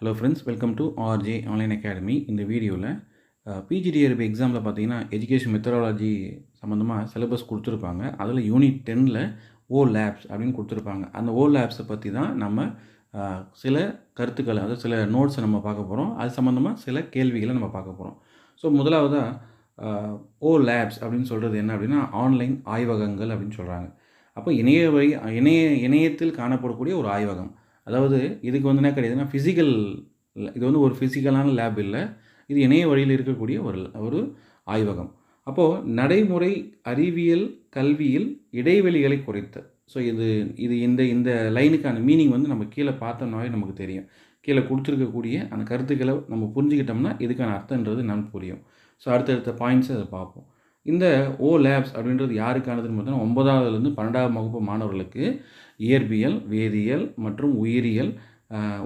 Hello friends, welcome to RJ online academy. இந்த வீடியோவில் PGTRB எக்ஸாமில் பார்த்தீங்கன்னா எஜுகேஷன் மெத்தடாலஜி சம்மந்தமாக சிலபஸ் கொடுத்துருப்பாங்க. அதில் யூனிட் 10ல் ஓ லேப்ஸ் அப்படின்னு கொடுத்துருப்பாங்க. அந்த ஓ லேப்ஸை பற்றி தான் நம்ம சில கருத்துக்களை, அதாவது சில நோட்ஸை நம்ம பார்க்க போகிறோம். அது சம்மந்தமாக சில கேள்விகளை நம்ம பார்க்க போகிறோம். ஸோ முதலாவதாக ஓ லேப்ஸ் அப்படின்னு சொல்கிறது என்ன அப்படின்னா, ஆன்லைன் ஆய்வகங்கள் அப்படின்னு சொல்கிறாங்க. அப்போ இணையத்தில் காணப்படக்கூடிய ஒரு ஆய்வகம். அதாவது இதுக்கு வந்து என்ன கிடையாதுன்னா ஃபிசிக்கல், இது வந்து ஒரு ஃபிசிக்கலான லேப் இல்லை, இது இணைய வழியில் இருக்கக்கூடிய ஒரு ஆய்வகம். அப்போது நடைமுறை அறிவியல் கல்வியில் இடைவெளிகளை குறைத்த. ஸோ இது இந்த இந்த லைனுக்கான மீனிங் வந்து நம்ம கீழே பார்த்தோம்னாவே நமக்கு தெரியும். கீழே கொடுத்துருக்கக்கூடிய அந்த கருத்துக்களை நம்ம புரிஞ்சுக்கிட்டோம்னா இதுக்கான அர்த்தன்றது நமக்கு புரியும். ஸோ அடுத்தடுத்த பாயிண்ட்ஸை அதை பார்ப்போம். இந்த ஓ லேப்ஸ் அப்படின்றது யாருக்கானதுன்னு பார்த்தோன்னா 9ஆவதுலேருந்து 12ஆம் வகுப்பு மாணவர்களுக்கு இயற்பியல், வேதியியல் மற்றும் உயிரியல்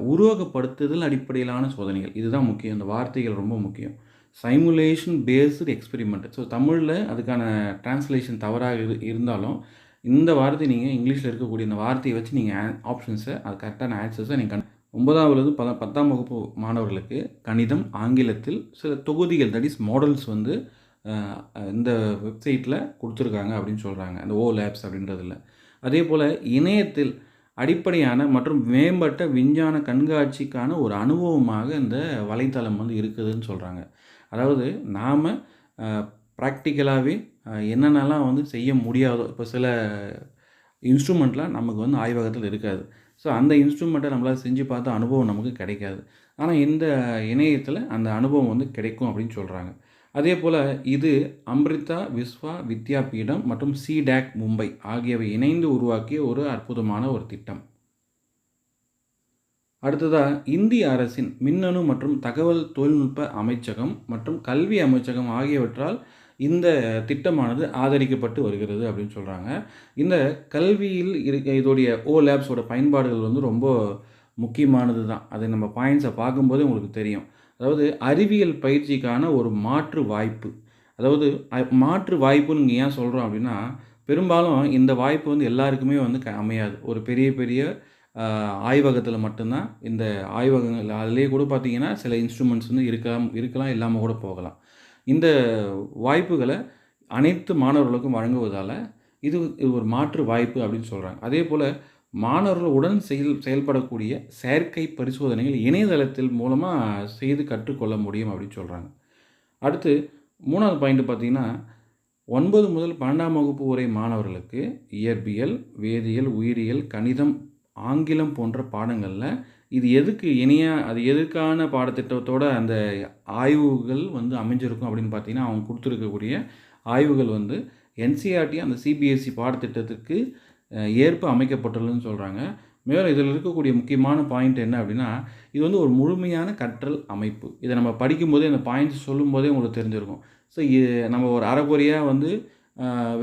உருவகப்படுத்துதல் அடிப்படையிலான சோதனைகள், இதுதான் முக்கியம். இந்த வார்த்தைகள் ரொம்ப முக்கியம். சைமுலேஷன் பேஸ்டு எக்ஸ்பெரிமெண்ட். ஸோ தமிழில் அதுக்கான டிரான்ஸ்லேஷன் தவறாக இருந்தாலும் இந்த வார்த்தை நீங்கள் இங்கிலீஷில் இருக்கக்கூடிய இந்த வார்த்தையை வச்சு நீங்கள் ஆப்ஷன்ஸை, அது கரெக்டான ஆன்சர்ஸை நீங்கள் 9ஆவதுலேருந்து 10ஆம் வகுப்பு மாணவர்களுக்கு கணிதம், ஆங்கிலத்தில் சில தொகுதிகள், தட் இஸ் மாடல்ஸ் வந்து இந்த வெப்சைட்டில் கொடுத்துருக்காங்க அப்படின்னு சொல்கிறாங்க, அந்த ஓ லேப்ஸ் அப்படின்றதில். அதே போல் இணையத்தில் அடிப்படையான மற்றும் மேம்பட்ட விஞ்ஞான கண்காட்சிக்கான ஒரு அனுபவமாக இந்த வலைத்தளம் வந்து இருக்குதுன்னு சொல்கிறாங்க. அதாவது நாம் ப்ராக்டிக்கலாகவே என்னென்னலாம் வந்து செய்ய முடியாதோ, இப்போ சில இன்ஸ்ட்ருமெண்ட்லாம் நமக்கு வந்து ஆய்வகத்தில் இருக்காது. ஸோ அந்த இன்ஸ்ட்ருமெண்ட்டை நம்மளால் செஞ்சு பார்த்த அனுபவம் நமக்கு கிடைக்காது. ஆனால் இந்த இணையத்தில் அந்த அனுபவம் வந்து கிடைக்கும் அப்படின்னு சொல்கிறாங்க. அதே போல் இது அம்ரிதா விஸ்வா வித்யாபீடம் மற்றும் சிடாக் மும்பை ஆகியவை இணைந்து உருவாக்கிய ஒரு அற்புதமான ஒரு திட்டம். அடுத்ததாக இந்திய அரசின் மின்னணு மற்றும் தகவல் தொழில்நுட்ப அமைச்சகம் மற்றும் கல்வி அமைச்சகம் ஆகியவற்றால் இந்த திட்டமானது ஆதரிக்கப்பட்டு வருகிறது அப்படின்னு சொல்கிறாங்க. இந்த கல்வியில் இதோடைய ஓ லேப்ஸோட பயன்பாடுகள் வந்து ரொம்ப முக்கியமானது தான். அதை நம்ம பாயிண்ட்ஸை பார்க்கும்போது உங்களுக்கு தெரியும். அதாவது அறிவியல் பயிற்சிக்கான ஒரு மாற்று வாய்ப்பு. அதாவது மாற்று வாய்ப்புன்னு இங்கே ஏன் சொல்கிறோம் அப்படின்னா, பெரும்பாலும் இந்த வாய்ப்பு வந்து எல்லாருக்குமே வந்து அமையாது. ஒரு பெரிய பெரிய ஆய்வகத்தில் மட்டும்தான் இந்த ஆய்வகங்கள், அதிலே கூட பார்த்திங்கன்னா சில இன்ஸ்ட்ருமெண்ட்ஸ் வந்து இருக்கலாம் இல்லாமல் கூட போகலாம். இந்த வாய்ப்புகளை அனைத்து மாணவர்களுக்கும் வழங்குவதால் இது ஒரு மாற்று வாய்ப்பு அப்படின்னு சொல்கிறாங்க. அதே போல் மாணவர்களுடன் செயல்படக்கூடிய செயற்கை பரிசோதனைகள் இணையதளத்தில் மூலமாக செய்து கற்றுக்கொள்ள முடியும் அப்படின்னு சொல்கிறாங்க. அடுத்து 3வது பாயிண்ட் பார்த்திங்கன்னா, 9 முதல் 12ஆம் வகுப்பு வரை மாணவர்களுக்கு இயற்பியல், வேதியியல், உயிரியல், கணிதம், ஆங்கிலம் போன்ற பாடங்களில் இது அது எதுக்கான பாடத்திட்டத்தோட அந்த ஆய்வுகள் வந்து அமைஞ்சிருக்கும் அப்படின்னு பார்த்திங்கன்னா, அவங்க கொடுத்துருக்கக்கூடிய ஆய்வுகள் வந்து என்சிஆர்டி அந்த சிபிஎஸ்சி பாடத்திட்டத்துக்கு ஏற்ப அமைக்கப்பட்டுள்ளதுன்னு சொல்கிறாங்க. மேலும் இதில் இருக்கக்கூடிய முக்கியமான பாயிண்ட் என்ன அப்படின்னா, இது வந்து ஒரு முழுமையான கற்றல் அமைப்பு. இதை நம்ம படிக்கும்போதே அந்த பாயிண்ட்ஸ் சொல்லும்போதே உங்களுக்கு தெரிஞ்சிருக்கும். ஸோ நம்ம ஒரு அரைகுறையாக வந்து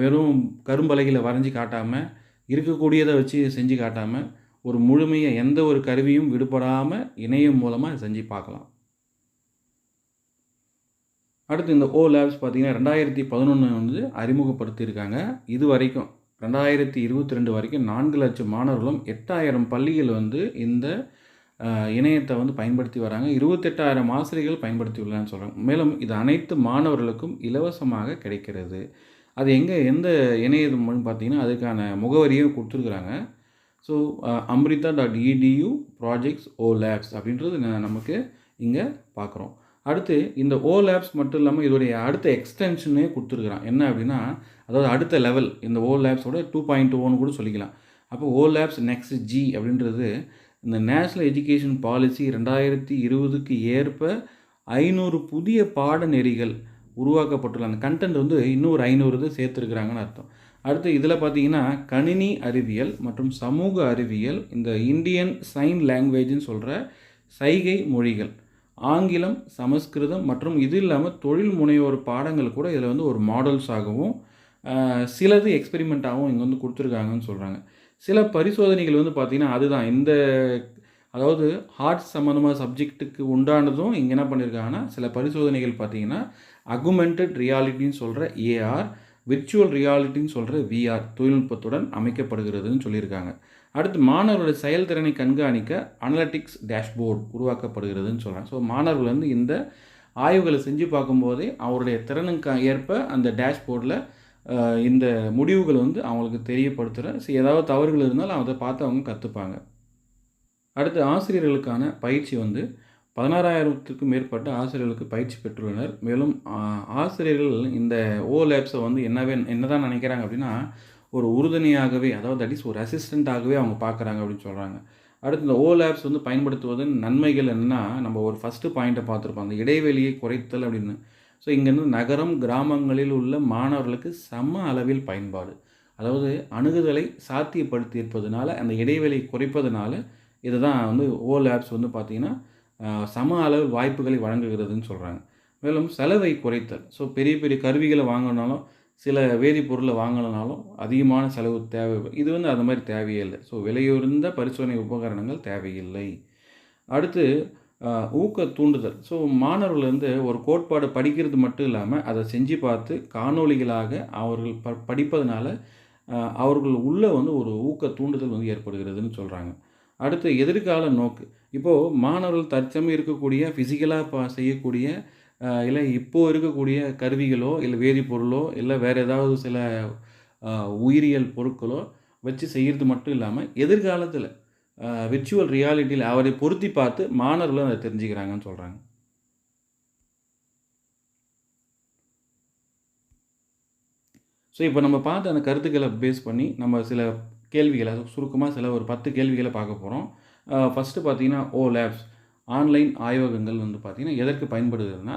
வெறும் கரும்பலகையில் வரைஞ்சி காட்டாமல், இருக்கக்கூடியதை வச்சு செஞ்சு காட்டாமல், ஒரு முழுமையாக எந்த ஒரு கருவியும் விடுபடாமல் இணையம் மூலமாக செஞ்சு பார்க்கலாம். அடுத்து இந்த ஓ லேப்ஸ் பார்த்திங்கன்னா 2011 வந்து அறிமுகப்படுத்தியிருக்காங்க. இது வரைக்கும் 2022 வரைக்கும் 4 லட்சம் மாணவர்களும் 8000 பள்ளிகள் வந்து இந்த இணையத்தை வந்து பயன்படுத்தி வராங்க. 28,000 ஆசிரியர்கள் பயன்படுத்தி உள்ளான்னு சொல்கிறாங்க. மேலும் இது அனைத்து மாணவர்களுக்கும் இலவசமாக கிடைக்கிறது. அது எந்த இணையம்னு பார்த்திங்கன்னா அதுக்கான முகவரியும் கொடுத்துருக்குறாங்க. ஸோ amrita.edu ப்ராஜெக்ட்ஸ் ஓ லேப்ஸ் அப்படின்றது நமக்கு இங்கே பார்க்குறோம். அடுத்து இந்த ஓ லேப்ஸ் மட்டும் இல்லாமல் இதோடைய அடுத்த எக்ஸ்டென்ஷனே கொடுத்துருக்குறான். என்ன அப்படின்னா, அதாவது அடுத்த லெவல் இந்த ஓ லேப்ஸோட 2.0 கூட சொல்லிக்கலாம். அப்போ ஓ லேப்ஸ் நெக்ஸ்ட் ஜி அப்படின்றது இந்த நேஷ்னல் எஜுகேஷன் பாலிசி 2020க்கு ஏற்ப 500 புதிய பாடநெறிகள் உருவாக்கப்பட்டுள்ள அந்த கண்டென்ட் வந்து இன்னும் ஒரு 500 இது சேர்த்துருக்குறாங்கன்னு அர்த்தம். அடுத்து இதில் பார்த்திங்கன்னா கணினி அறிவியல் மற்றும் சமூக அறிவியல், இந்த இந்தியன் சைன் லாங்குவேஜ்னு சொல்கிற சைகை மொழிகள், ஆங்கிலம், சமஸ்கிருதம் மற்றும் இது இல்லாமல் தொழில் முனைவோர் பாடங்கள் கூட இதில் வந்து ஒரு மாடல்ஸாகவும் சிலது எக்ஸ்பெரிமெண்ட்டாகவும் இங்கே வந்து கொடுத்துருக்காங்கன்னு சொல்கிறாங்க. சில பரிசோதனைகள் வந்து பார்த்திங்கன்னா அதுதான் அதாவது ஆர்ட்ஸ் சம்மந்தமாக சப்ஜெக்ட்டுக்கு உண்டானதும் இங்கே என்ன பண்ணியிருக்காங்கன்னா, சில பரிசோதனைகள் பார்த்திங்கன்னா அகுமெண்டட் ரியாலிட்டின்னு சொல்கிற ஏஆர், விர்ச்சுவல் ரியாலிட்டின்னு சொல்கிற விஆர் தொழில்நுட்பத்துடன் அமைக்கப்படுகிறதுன்னு சொல்லியிருக்காங்க. அடுத்து மாணவர்களுடைய செயல்திறனை கண்காணிக்க அனலிட்டிக்ஸ் டேஷ்போர்ட் உருவாக்கப்படுகிறதுன்னு சொல்கிறாங்க. ஸோ மாணவர்கள் வந்து இந்த ஆய்வுகளை செஞ்சு பார்க்கும்போதே அவருடைய திறனுக்கு ஏற்ப அந்த டேஷ்போர்டில் இந்த முடிவுகள் வந்து அவங்களுக்கு தெரியப்படுத்துகிற ஏதாவது தவறுகள் இருந்தாலும் அதை பார்த்து அவங்க கற்றுப்பாங்க. அடுத்து ஆசிரியர்களுக்கான பயிற்சி வந்து 16,000க்கும் மேற்பட்ட ஆசிரியர்களுக்கு பயிற்சி பெற்றுள்ளனர். மேலும் ஆசிரியர்கள் இந்த லேப்ஸை வந்து என்னதான் நினைக்கிறாங்க அப்படின்னா, ஒரு உறுதுணையாகவே, அதாவது தட் இஸ் ஒரு அசிஸ்டண்ட்டாகவே அவங்க பார்க்குறாங்க அப்படின்னு சொல்கிறாங்க. அடுத்து இந்த லேப்ஸ் வந்து பயன்படுத்துவதன் நன்மைகள் என்னென்னா, நம்ம ஒரு ஃபஸ்ட்டு பாயிண்ட்டை பார்த்துருப்போம், அந்த இடைவெளியை குறைத்தல் அப்படின்னு. ஸோ இங்கேருந்து நகரம், கிராமங்களில் உள்ள மாணவர்களுக்கு சம அளவில் பயன்பாடு. அதாவது அணுகுதலை சாத்தியப்படுத்தி இருப்பதனால, அந்த இடைவெளியை குறைப்பதனால இதுதான் வந்து லேப்ஸ் வந்து பார்த்திங்கன்னா சம அளவு வாய்ப்புகளை வழங்குகிறதுன்னு சொல்கிறாங்க. மேலும் செலவை குறைத்தல். ஸோ பெரிய பெரிய கருவிகளை வாங்கினாலும், சில வேதிப்பொருளை வாங்கினாலும் அதிகமான செலவு தேவை. இது வந்து அது மாதிரி தேவையே இல்லை. ஸோ விலையுயர்ந்த பரிசோதனை உபகரணங்கள் தேவையில்லை. அடுத்து ஊக்க தூண்டுதல். ஸோ மாணவர்கள் வந்து ஒரு கோட்பாடு படிக்கிறது மட்டும் இல்லாமல் அதை செஞ்சு பார்த்து காணொளிகளாக அவர்கள் படிப்பதனால அவர்கள் உள்ள வந்து ஒரு ஊக்க தூண்டுதல் வந்து ஏற்படுகிறதுன்னு சொல்கிறாங்க. அடுத்து எதிர்கால நோக்கு. இப்போது மாணவர்கள் தற்சமயம் இருக்கக்கூடிய ஃபிசிக்கலாக செய்யக்கூடிய இல்லை இப்போது இருக்கக்கூடிய கருவிகளோ, இல்லை வேதிப்பொருளோ, இல்லை வேறு ஏதாவது சில உயிரியல் பொருட்களோ வச்சு செய்கிறது மட்டும் இல்லாமல் எதிர்காலத்தில் விர்ச்சுவல் ரியாலிட்டியில் அவரை பொருத்தி பார்த்து மாணவர்களும் அதை தெரிஞ்சுக்கிறாங்கன்னு சொல்கிறாங்க. ஸோ இப்போ நம்ம பார்த்த அந்த கருத்துக்களை பேஸ் பண்ணி நம்ம சில கேள்விகளை சுருக்கமாக சில ஒரு 10 கேள்விகளை பார்க்க போகிறோம். ஃபஸ்ட்டு பார்த்தீங்கன்னா லேப்ஸ் ஆன்லைன் ஆய்வகங்கள் வந்து பார்த்திங்கன்னா எதற்கு பயன்படுகிறதுனா,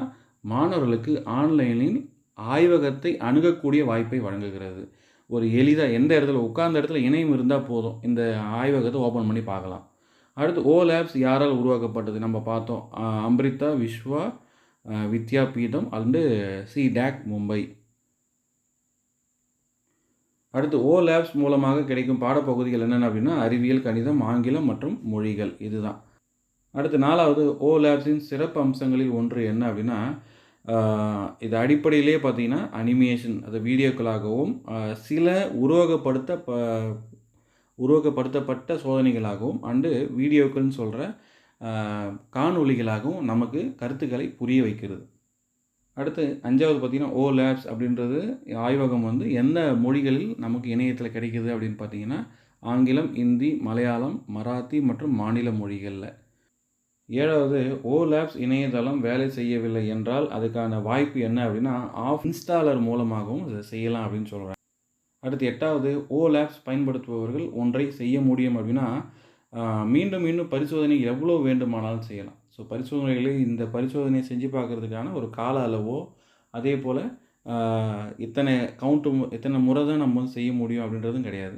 மாணவர்களுக்கு ஆன்லைனில் ஆய்வகத்தை அணுகக்கூடிய வாய்ப்பை வழங்குகிறது. ஒரு எளிதாக எந்த இடத்துல உட்கார்ந்த இடத்துல இணையம் இருந்தால் போதும், இந்த ஆய்வகத்தை ஓப்பன் பண்ணி பார்க்கலாம். அடுத்து லேப்ஸ் யாரால் உருவாக்கப்பட்டது நம்ம பார்த்தோம். Amrita Vishwa Vidyapeetham and CDAC Mumbai. அடுத்து லேப்ஸ் மூலமாக கிடைக்கும் பாடப்பகுதிகள் என்னென்ன அப்படின்னா, அறிவியல், கணிதம், ஆங்கிலம் மற்றும் மொழிகள். இதுதான். அடுத்து 4வது லேப்ஸின் சிறப்பு அம்சங்களில் ஒன்று என்ன அப்படின்னா, இது அடிப்படையிலே பார்த்தீங்கன்னா அனிமேஷன், அது வீடியோக்களாகவும் சில உருவகப்படுத்தப்பட்ட சோதனைகளாகவும் அண்டு வீடியோக்கள்னு சொல்கிற காணொளிகளாகவும் நமக்கு கருத்துக்களை புரிய வைக்கிறது. அடுத்து 5வது பார்த்திங்கன்னா லேப்ஸ் அப்படின்றது ஆய்வகம் வந்து எந்த மொழிகளில் நமக்கு இணையத்தில் கிடைக்குது அப்படின்னு பார்த்தீங்கன்னா, ஆங்கிலம், இந்தி, மலையாளம், மராத்தி மற்றும் மாநில மொழிகளில். 7வது லேப்ஸ் இணையதளம் வேலை செய்யவில்லை என்றால் அதுக்கான வாய்ப்பு என்ன அப்படின்னா, இன்ஸ்டாலர் மூலமாகவும் இதை செய்யலாம் அப்படின்னு சொல்கிறாங்க. அடுத்து 8வது லேப்ஸ் பயன்படுத்துபவர்கள் ஒன்றை செய்ய முடியும் அப்படின்னா, மீண்டும் மீண்டும் பரிசோதனை எவ்வளோ வேண்டுமானாலும் செய்யலாம். ஸோ பரிசோதனைகளை இந்த பரிசோதனையை செஞ்சு பார்க்குறதுக்கான ஒரு கால அளவோ, அதே போல் இத்தனை முறை தான் நம்ம வந்து செய்ய முடியும் அப்படின்றதும் கிடையாது.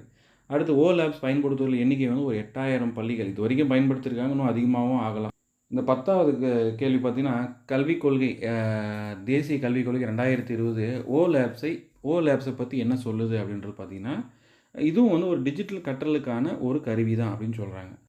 அடுத்து லேப்ஸ் பயன்படுத்துவதில் எண்ணிக்கை வந்து ஒரு 8000 பள்ளிகள் இது வரைக்கும் பயன்படுத்தியிருக்காங்க, இன்னும் அதிகமாகவும் ஆகலாம். இந்த 10வது கேள்வி பார்த்திங்கன்னா, கல்விக் கொள்கை தேசிய கல்விக் கொள்கை 2020 லேப்ஸை பற்றி என்ன சொல்லுது அப்படின்றது பார்த்திங்கன்னா, இதுவும் வந்து ஒரு டிஜிட்டல் கற்றலுக்கான ஒரு கருவி தான் அப்படின்னு சொல்கிறாங்க.